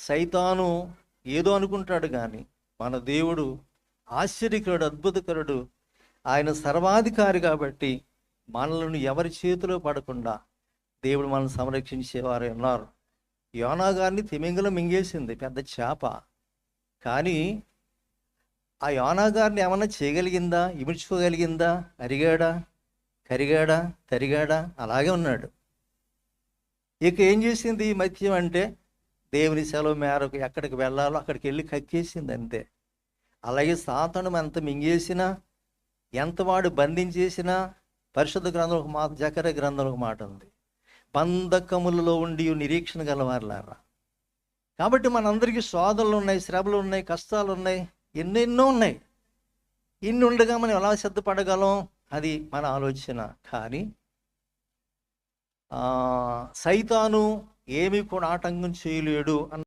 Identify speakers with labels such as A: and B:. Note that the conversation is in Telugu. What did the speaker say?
A: సైతాను ఏదో అనుకుంటాడు, కానీ మన దేవుడు ఆశ్చర్యకరుడు, అద్భుతకరుడు. ఆయన సర్వాధికారి కాబట్టి మనల్ని ఎవరి చేతిలో పడకుండా దేవుడు మనల్ని సంరక్షించేవారు ఉన్నారు. యోనా గారిని తిమింగలం మింగేసింది, పెద్ద చేప. కానీ ఆ యోనా గారిని ఏమన్నా చేయగలిగిందా? ఇముడ్చుకోగలిగిందా? అరిగాడా, కరిగాడా, తరిగాడా? అలాగే ఉన్నాడు. ఇక ఏం చేసింది ఈ మత్స్యం అంటే, దేవుని సెలవు మేరకు ఎక్కడికి వెళ్ళాలో అక్కడికి వెళ్ళి కక్కేసింది అంతే. అలాగే సాతాను ఎంత మింగేసినా, ఎంత వాడు బంధించేసినా, పరిశుద్ధ గ్రంథంలో ఒక మాట, జకర్యా గ్రంథంలో ఒక మాట ఉంది, బంధకములలో ఉండి నిరీక్షణ గలవారులారా. కాబట్టి మనందరికీ శోధనలు ఉన్నాయి, శ్రమలు ఉన్నాయి, కష్టాలు ఉన్నాయి, ఎన్నెన్నో ఉన్నాయి. ఇన్ని ఉండగా మనం ఎలా సిద్ధపడగలం? అది మన ఆలోచన. కానీ సైతాను ఏమీ కూడా ఆటంకం చేయలేడు అన్న